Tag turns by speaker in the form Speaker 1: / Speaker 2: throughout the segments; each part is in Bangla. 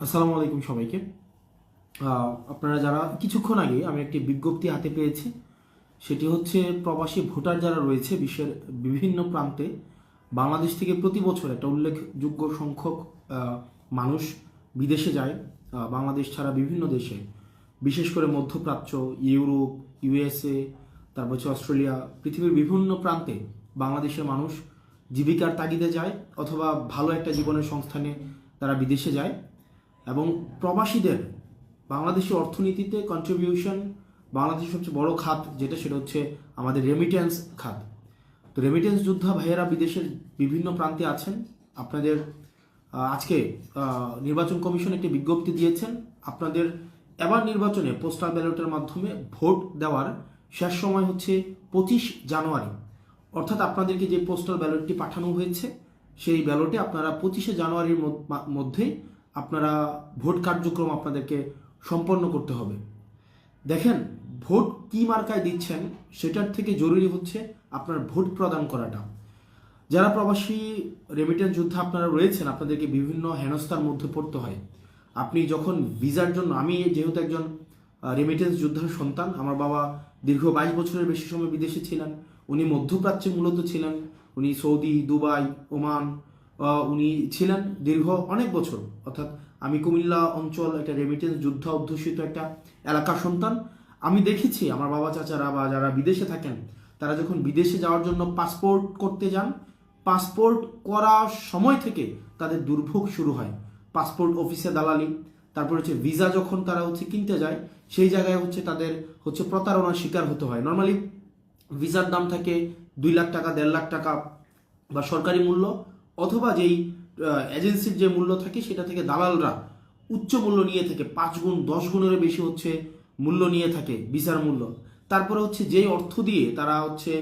Speaker 1: আসসালামু আলাইকুম সবাইকে। আপনারা যারা কিছুক্ষণ আগে আমি একটি বিজ্ঞপ্তি হাতে পেয়েছি, সেটি হচ্ছে প্রবাসী ভোটার যারা রয়েছে বিশ্বের বিভিন্ন প্রান্তে বাংলাদেশ থেকে প্রতি বছর একটা উল্লেখযোগ্য সংখ্যক মানুষ বিদেশে যায়। বাংলাদেশ ছাড়া বিভিন্ন দেশে, বিশেষ করে মধ্যপ্রাচ্য, ইউরোপ, ইউএসএ, তারপর হচ্ছে অস্ট্রেলিয়া, পৃথিবীর বিভিন্ন প্রান্তে বাংলাদেশের মানুষ জীবিকার তাগিদে যায় অথবা ভালো একটা জীবনের সংস্থানে তারা বিদেশে যায়। এবং প্রবাসীদের বাংলাদেশের অর্থনীতিতে কন্ট্রিবিউশন, বাংলাদেশের সবচেয়ে বড় খাত যেটা, সেটা হচ্ছে আমাদের রেমিটেন্স খাত। তো রেমিটেন্স যোদ্ধা ভাইয়েরা বিদেশের বিভিন্ন প্রান্তে আছেন। আপনাদের আজকে নির্বাচন কমিশন একটি বিজ্ঞপ্তি দিয়েছেন, আপনাদের এবার নির্বাচনে পোস্টাল ব্যালটের মাধ্যমে ভোট দেওয়ার শেষ সময় হচ্ছে 25 জানুয়ারি। অর্থাৎ আপনাদেরকে যে পোস্টাল ব্যালটটি পাঠানো হয়েছে, সেই ব্যালটে আপনারা 25শে জানুয়ারির মধ্যেই আপনারা ভোট কার্যক্রম আপনাদেরকে সম্পন্ন করতে হবে। দেখেন, ভোট কি মার্কায় দিচ্ছেন সেটার থেকে জরুরি হচ্ছে আপনার ভোট প্রদান করাটা। যারা প্রবাসী রেমিটেন্স যোদ্ধা আপনারা রয়েছেন, আপনাদেরকে বিভিন্ন হেনস্থার মধ্যে পড়তে হয়। আপনি যখন ভিসার জন্য, আমি যেহেতু একজন রেমিটেন্স যোদ্ধার সন্তান, আমার বাবা দীর্ঘ 22 বছরের বেশি সময় বিদেশে ছিলেন। উনি মধ্যপ্রাচ্যে মূলত ছিলেন, উনি সৌদি, দুবাই, ওমান উনি ছিলেন দীর্ঘ অনেক বছর। অর্থাৎ আমি কুমিল্লা অঞ্চল একটা রেমিটেন্স যোদ্ধা অধ্যুষিত একটা এলাকার সন্তান। আমি দেখেছি আমার বাবা চাচারা বা যারা বিদেশে থাকেন, তারা যখন বিদেশে যাওয়ার জন্য পাসপোর্ট করতে যান, পাসপোর্ট করার সময় থেকে তাদের দুর্ভোগ শুরু হয়। পাসপোর্ট অফিসে দালালি, তারপর হচ্ছে ভিসা যখন তারা হচ্ছে কিনতে যায়, সেই জায়গায় হচ্ছে তাদের হচ্ছে প্রতারণার শিকার হতে হয়। নর্মালি ভিসার দাম থাকে 2 লাখ টাকা, 1.5 লাখ টাকা বা সরকারি মূল্য, অথবা যেই এজেন্সির যে মূল্য থাকে সেটা থেকে দালালরা উচ্চ মূল্য নিয়ে থাকে, 5 গুণ 10 গুণেরও বেশি হচ্ছে মূল্য নিয়ে থাকে ভিসার মূল্য। তারপরে হচ্ছে যেই অর্থ দিয়ে তারা হচ্ছে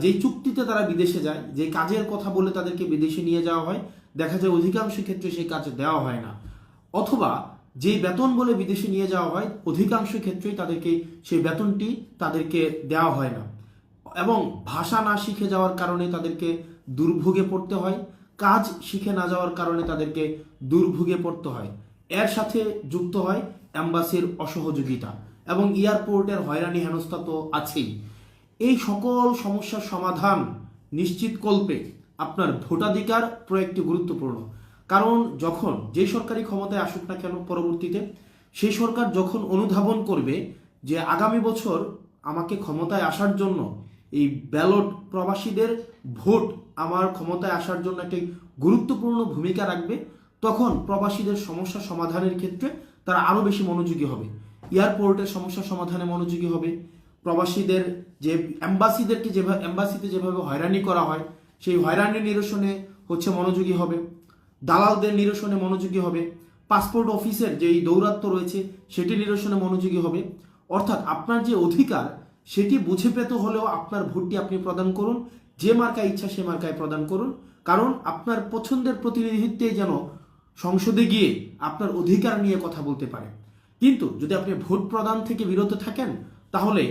Speaker 1: যেই চুক্তিতে তারা বিদেশে যায়, যে কাজের কথা বলে তাদেরকে বিদেশে নিয়ে যাওয়া হয়, দেখা যায় অধিকাংশ ক্ষেত্রে সেই কাজ দেওয়া হয় না। অথবা যেই বেতন বলে বিদেশে নিয়ে যাওয়া হয়, অধিকাংশ ক্ষেত্রেই তাদেরকে সেই বেতনটি তাদেরকে দেওয়া হয় না। এবং ভাষা না শিখে যাওয়ার কারণে তাদেরকে দুর্ভোগে পড়তে হয়, কাজ শিখে না যাওয়ার কারণে তাদেরকে দুর্ভোগে পড়তে হয়। এর সাথে যুক্ত হয় অ্যাম্বাসির অসহযোগিতা এবং এয়ারপোর্টের হয়রানি হেনস্থা তো আছেই। এই সকল সমস্যার সমাধান নিশ্চিতকল্পে আপনার ভোটাধিকার প্রয়োগটি গুরুত্বপূর্ণ। কারণ যখন যেই সরকারি ক্ষমতায় আসুক না কেন পরবর্তীতে, সেই সরকার যখন অনুধাবন করবে যে আগামী বছর আমাকে ক্ষমতায় আসার জন্য এই ব্যালট, প্রবাসীদের ভোট আমার ক্ষমতায় আসার জন্য একটি গুরুত্বপূর্ণ ভূমিকা রাখবে, তখন প্রবাসীদের সমস্যা সমাধানের ক্ষেত্রে তারা আরও বেশি মনোযোগী হবে। এয়ারপোর্টের সমস্যা সমাধানে মনোযোগী হবে, প্রবাসীদের যে এম্বাসিদেরকে যেভাবে এম্বাসিতে যেভাবে হয়রানি করা হয় সেই হয়রানি নিরসনে হচ্ছে মনোযোগী হবে, দালালদের নিরসনে মনোযোগী হবে, পাসপোর্ট অফিসের যেই দৌরাত্ম্য রয়েছে সেটি নিরসনে মনোযোগী হবে। অর্থাৎ আপনার যে অধিকার সেটি বুঝে পেতে হলেও আপনার ভোটটি আপনি প্রদান করুন, যে মার্কায় ইচ্ছা সে মার্কায় প্রদান করুন। কারণ আপনার পছন্দের প্রতিনিধিত্বে যেন সংসদে গিয়ে আপনার অধিকার নিয়ে কথা বলতে পারে। কিন্তু যদি আপনি ভোট প্রদান থেকে বিরত থাকেন, তাহলে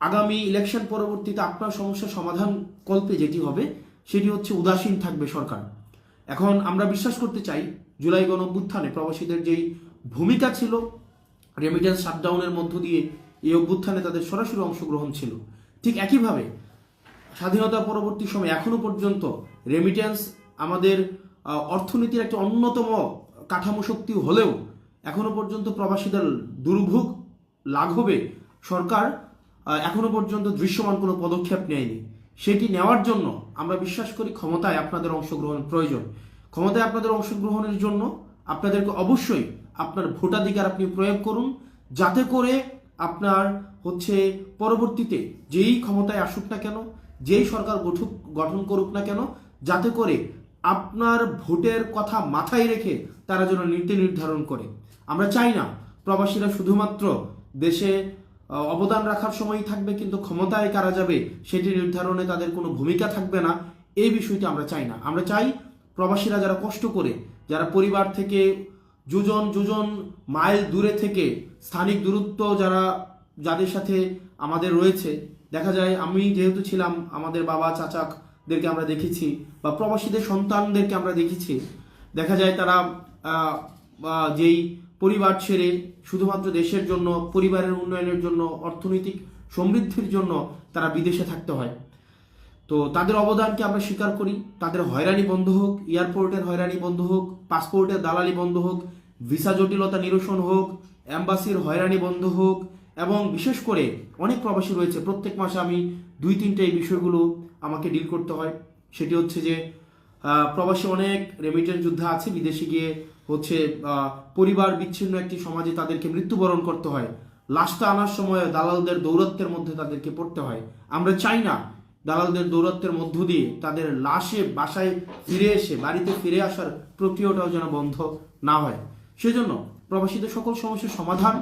Speaker 1: আগামী ইলেকশন পরবর্তীতে আপনার সমস্যার সমাধান কল্পে যেটি হবে সেটি হচ্ছে উদাসীন থাকবে সরকার। এখন আমরা বিশ্বাস করতে চাই জুলাই গণঅভ্যুত্থানে প্রবাসীদের যেই ভূমিকা ছিল, রেমিটেন্স শাটডাউনের মধ্য দিয়ে এই অভ্যুত্থানে তাদের সরাসরি অংশগ্রহণ ছিল, ঠিক একইভাবে স্বাধীনতা পরবর্তী সময় এখনো পর্যন্ত রেমিটেন্স আমাদের অর্থনীতির একটি অন্যতম কাঠামো শক্তি হলেও এখনো পর্যন্ত প্রবাসীদের দুর্ভোগ লাঘবে সরকার এখনো পর্যন্ত দৃশ্যমান কোনো পদক্ষেপ নেয়নি। সেটি নেওয়ার জন্য আমরা বিশ্বাস করি ক্ষমতায় আপনাদের অংশগ্রহণ প্রয়োজন। ক্ষমতায় আপনাদের অংশগ্রহণের জন্য আপনাদেরকে অবশ্যই আপনার ভোটাধিকার আপনি প্রয়োগ করুন, যাতে করে আপনার হচ্ছে পরবর্তীতে যেই ক্ষমতায় আসুক না কেন, যেই সরকার গঠন করুক না কেন, যাতে করে আপনার ভোটের কথা মাথায় রেখে তারা যেন নীতি নির্ধারণ করে। আমরা চাই না প্রবাসীরা শুধুমাত্র দেশে অবদান রাখার সময়ই থাকবে, কিন্তু ক্ষমতায় কারা যাবে সেটি নির্ধারণে তাদের কোনো ভূমিকা থাকবে না। এই বিষয়টি আমরা চাই না। আমরা চাই প্রবাসীরা যারা কষ্ট করে, যারা পরিবার থেকে যোজন মাইল দূরে থেকে, স্থানিক দূরত্ব যাদের সাথে আমাদের রয়েছে, দেখা যায় আমি যেহেতু ছিলাম, আমাদের বাবা চাচাদেরকে আমরা দেখেছি বা প্রবাসীদের সন্তানদেরকে আমরা দেখেছি, দেখা যায় তারা যেই পরিবার ছেড়ে শুধুমাত্র দেশের জন্য, পরিবারের উন্নয়নের জন্য, অর্থনৈতিক সমৃদ্ধির জন্য তারা বিদেশে থাকতে হয়। তো তাদের অবদানকে আমরা স্বীকার করি। তাদের হয়রানি বন্ধ হোক, এয়ারপোর্টের হয়রানি বন্ধ হোক, পাসপোর্টের দালালি বন্ধ হোক, ভিসা জটিলতা নিরসন হোক, অ্যাম্বাসির হয়রানি বন্ধ হোক, এবং বিশেষ করে অনেক প্রবাসী রয়েছে প্রত্যেক মাসে আমি 2-3টে এই বিষয়গুলো আমাকে ডিল করতে হয়। সেটি হচ্ছে যে প্রবাসী অনেক রেমিটেন্স যোদ্ধা আছে, বিদেশে গিয়ে হচ্ছে পরিবার বিচ্ছিন্ন একটি সমাজে তাদেরকে মৃত্যুবরণ করতে হয়। লাশটা আনার সময় দালালদের দৌরত্বের মধ্যে তাদেরকে পড়তে হয়। আমরা চাই না দালালদের দৌরত্বের মধ্য দিয়ে তাদের লাশে বাসায় ফিরে এসে বাড়িতে ফিরে আসার প্রক্রিয়াটাও যেন বন্ধ না হয়। সেজন্য প্রবাসীদের সকল সমস্যার সমাধান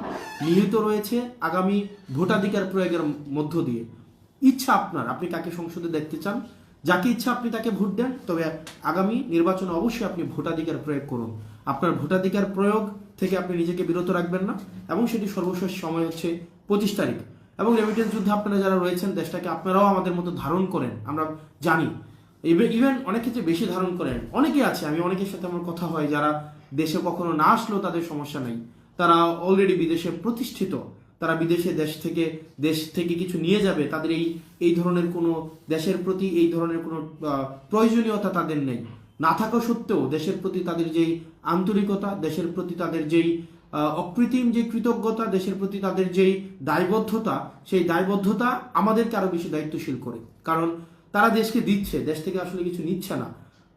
Speaker 1: নিহিত রয়েছে আগামী ভোটাধিকার প্রয়োগের মধ্য দিয়ে। ইচ্ছা আপনার, আপনি কাকে সংসদে দেখতে চান, যাকে ইচ্ছা আপনি তাকে ভোট দেন, তবে আগামী নির্বাচনে অবশ্যই আপনি ভোটাধিকার প্রয়োগ করুন। আপনার ভোটাধিকার প্রয়োগ থেকে আপনি নিজেকে বিরত রাখবেন না, এবং সেটি সর্বশেষ সময় হচ্ছে 25 তারিখ। এবং রেমিটেন্স যুদ্ধে আপনারা যারা রয়েছেন, দেশটাকে আপনারাও আমাদের মতো ধারণ করেন, আমরা জানি। ইভেন অনেক ক্ষেত্রে বেশি ধারণ করেন। অনেকে আছে, আমি অনেকের সাথে আমার কথা হয়, যারা দেশে কখনো না আসলেও তাদের সমস্যা নেই, তারা অলরেডি বিদেশে প্রতিষ্ঠিত, তারা বিদেশে দেশ থেকে কিছু নিয়ে যাবে, তাদের এই ধরনের কোনো দেশের প্রতি এই ধরনের কোনো প্রয়োজনীয়তা তাদের নেই। না থাকা সত্ত্বেও দেশের প্রতি তাদের যেই আন্তরিকতা, দেশের প্রতি তাদের যেই অকৃত্রিম যে কৃতজ্ঞতা, দেশের প্রতি তাদের যেই দায়বদ্ধতা, সেই দায়বদ্ধতা আমাদেরকে আরো বেশি দায়িত্বশীল করে। কারণ তারা দেশকে দিচ্ছে, দেশ থেকে আসলে কিছু নিচ্ছে না।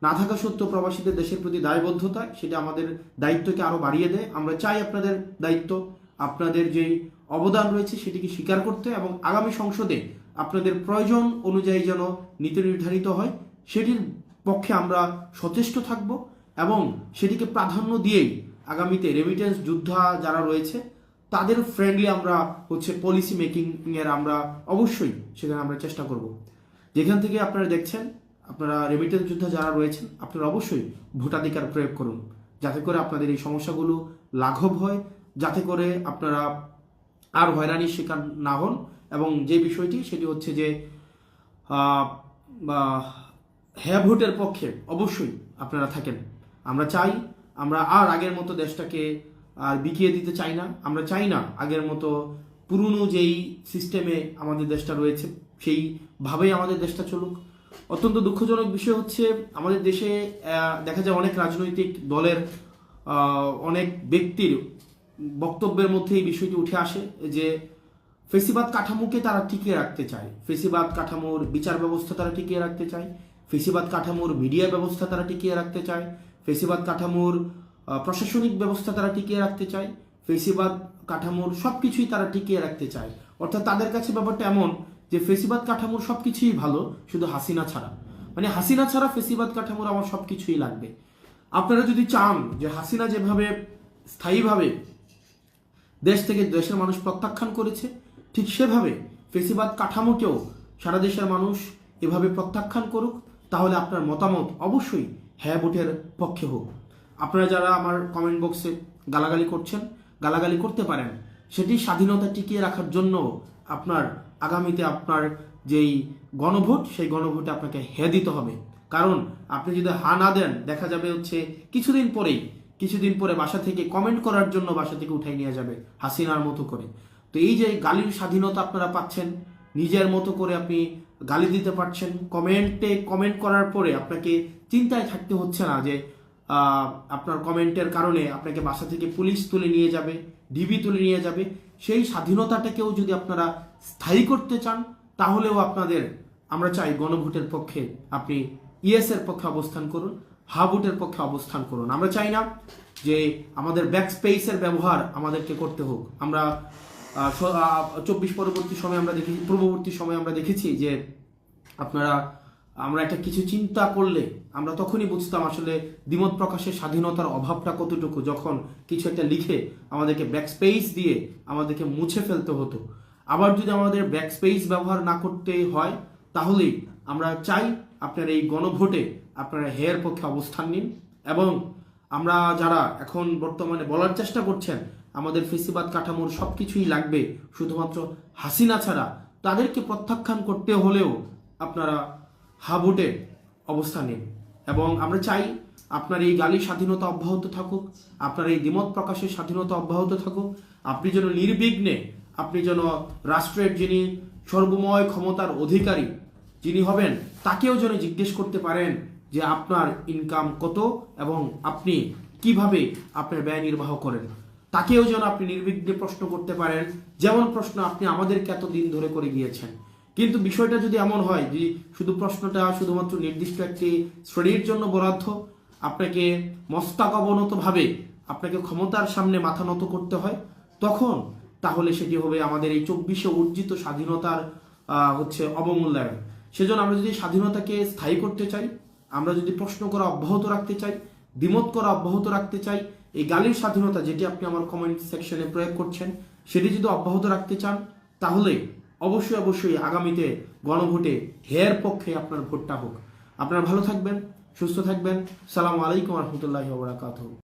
Speaker 1: না থাকা সত্ত্বেও প্রবাসীদের দেশের প্রতি দায়বদ্ধতা, সেটা আমাদের দায়িত্বকে আরো বাড়িয়ে দেয়। আমরা চাই আপনাদের দায়িত্ব, আপনাদের যেই অবদান রয়েছে সেটিকে স্বীকার করতে, এবং আগামী সংসদে আপনাদের প্রয়োজন অনুযায়ী যেন নীতি নির্ধারিত হয়, সেটির পক্ষে আমরা সচেষ্ট থাকব, এবং সেটিকে প্রাধান্য দিয়েই আগামীতে রেমিটেন্স যোদ্ধা যারা রয়েছে তাদের ফ্রেন্ডলি আমরা হচ্ছে পলিসি মেকিং এর আমরা অবশ্যই সেখানে আমরা চেষ্টা করব। যেখান থেকে আপনারা দেখছেন, আপনারা রেমিটেন্স যোদ্ধা যারা রয়েছেন, আপনারা অবশ্যই ভোটাধিকার প্রয়োগ করুন, যাতে করে আপনাদের এই সমস্যাগুলো লাঘব হয়, যাতে করে আপনারা আর হয়রানির শিকার না হন। এবং যে বিষয়টি সেটি হচ্ছে যে হ্যাঁ ভোটের পক্ষে অবশ্যই আপনারা থাকেন। আমরা চাই, আমরা আর আগের মতো দেশটাকে আর বিকিয়ে দিতে চাই না। আমরা চাই না আগের মতো পুরনো যেই সিস্টেমে আমাদের দেশটা রয়েছে সেইভাবেই আমাদের দেশটা চলুক। অত্যন্ত দুঃখজনক বিষয় হচ্ছে, আমাদের দেশে দেখা যায় অনেক রাজনৈতিক দলের অনেক ব্যক্তির বক্তব্যের মধ্যে এই বিষয়টি উঠে আসে যে ফেসিবাদ কাঠামোকে তারা টিকিয়ে রাখতে চায়, ফেসিবাদ কাঠামোর বিচার ব্যবস্থা তারা টিকিয়ে রাখতে চায়, ফেসিবাদ কাঠামোর মিডিয়া ব্যবস্থা তারা টিকিয়ে রাখতে চায়, ফেসিবাদ কাঠামোর প্রশাসনিক ব্যবস্থা তারা টিকিয়ে রাখতে চায়, ফেসিবাদ কাঠামোর সবকিছুই তারা টিকিয়ে রাখতে চায়। অর্থাৎ তাদের কাছে ব্যাপারটা এমন যে ফেসিবাদ কাঠামোর সবকিছুই ভালো, শুধু হাসিনা ছাড়া। মানে হাসিনা ছাড়া ফেসিবাদ কাঠামোর আমার সবকিছুই লাগবে। আপনারা যদি চান যে হাসিনা যেভাবে স্থায়ীভাবে দেশ থেকে দেশের মানুষ প্রত্যাখ্যান করেছে, ঠিক সেভাবে ফেসিবাদ কাঠামোকেও সারা দেশের মানুষ এভাবে প্রত্যাখ্যান করুক, তাহলে আপনার মতামত অবশ্যই হ্যাঁ ভোটের পক্ষে হোক। আপনারা যারা আমার কমেন্ট বক্সে গালাগালি করছেন, গালাগালি করতে পারেন, সেটি স্বাধীনতা টিকিয়ে রাখার জন্য আপনার আগামীতে আপনার যেই গণভোট, সেই গণভোটে আপনাকে হ্যাঁ দিতে হবে। কারণ আপনি যদি হ্যাঁ না দেন, দেখা যাবে হচ্ছে কিছুদিন পরে বাসা থেকে কমেন্ট করার জন্য বাসা থেকে উঠাই নিয়ে যাবে হাসিনার মতো করে। তো এই যে গালির স্বাধীনতা আপনারা পাচ্ছেন, নিজের মতো করে আপনি গালি দিতে পারছেন, কমেন্ট করার পরে আপনাকে চিন্তায় থাকতে হচ্ছে না যে আপনার কমেন্টের কারণে আপনাকে বাসা থেকে পুলিশ তুলে নিয়ে যাবে, ডিবি তুলে নিয়ে যাবে। সেই স্বাধীনতাটাকেও যদি আপনারা স্থায়ী করতে চান, তাহলেও আমরা চাই গণভোটের পক্ষে আপনি ইয়েস এর পক্ষে অবস্থান করুন, হা ভোটের পক্ষে অবস্থান করুন। আমরা চাই না যে আমাদের ব্যাক স্পেসের ব্যবহার আমাদেরকে করতে হোক। আমরা 24 পূর্ববর্তী সময় আমরা দেখেছি যে আমরা একটা কিছু চিন্তা করলে আমরা তখনই বুঝতাম আসলে দ্বিমত প্রকাশের স্বাধীনতার অভাবটা কতটুকু, যখন কিছু একটা লিখে আমাদেরকে ব্যাক স্পেস দিয়ে আমাদেরকে মুছে ফেলতে হতো। আবার যদি আমাদের ব্যাক স্পেস ব্যবহার না করতে হয়, তাহলেই আমরা চাই আপনার এই গণভোটে আপনারা হেয়ার পক্ষে অবস্থান নিন। এবং আমরা যারা এখন বর্তমানে বলার চেষ্টা করছেন আমাদের ফেসিবাদ কাঠামোর সবকিছুই লাগবে, শুধুমাত্র হাসিনা ছাড়া, তাদেরকে প্রত্যাখ্যান করতে হলেও আপনারা হা ভোটে অবস্থান নিন। এবং আমরা চাই আপনার এই গালির স্বাধীনতা অব্যাহত থাকুক, আপনার এই দ্বিমত প্রকাশের স্বাধীনতা অব্যাহত থাকুক। আপনি যেন নির্বিঘ্নে, আপনি যেন রাষ্ট্রের যিনি সর্বময় ক্ষমতার অধিকারী যিনি হবেন, তাকেও যেন জিজ্ঞেস করতে পারেন যে আপনার ইনকাম কত এবং আপনি কিভাবে আপনার ব্যয় নির্বাহ করেন। তাকেও যেন আপনি নির্বিঘ্নে প্রশ্ন করতে পারেন, যেমন প্রশ্ন আপনি আমাদেরকে এতদিন ধরে করে গিয়েছেন। কিন্তু বিষয়টা যদি এমন হয় যে শুধু প্রশ্নটা শুধুমাত্র নির্দিষ্ট একটি শ্রেণীর জন্য বরাদ্দ, আপনাকে মস্তক অবনতভাবে আপনাকে ক্ষমতার সামনে মাথা নত করতে হয়, তখন তাহলে সেটি হবে আমাদের এই 24-এ অর্জিত স্বাধীনতার অবমূল্যায়ন। সেজন্য আমরা যদি স্বাধীনতাকে স্থায়ী করতে চাই, আমরা যদি প্রশ্ন করা অব্যাহত রাখতে চাই, দ্বিমত করা অব্যাহত রাখতে চাই, এই গালির স্বাধীনতা যেটি আপনি আমার কমেন্ট সেকশনে প্রয়োগ করছেন সেটি যদি অব্যাহত রাখতে চান, তাহলে অবশ্যই অবশ্যই আগামীতে গণভোটে হের পক্ষে আপনার ভোটটা হোক। আপনারা ভালো থাকবেন, সুস্থ থাকবেন। সালামু আলাইকুম রহমতুল্লাহি ওয়া বারাকাতুহু।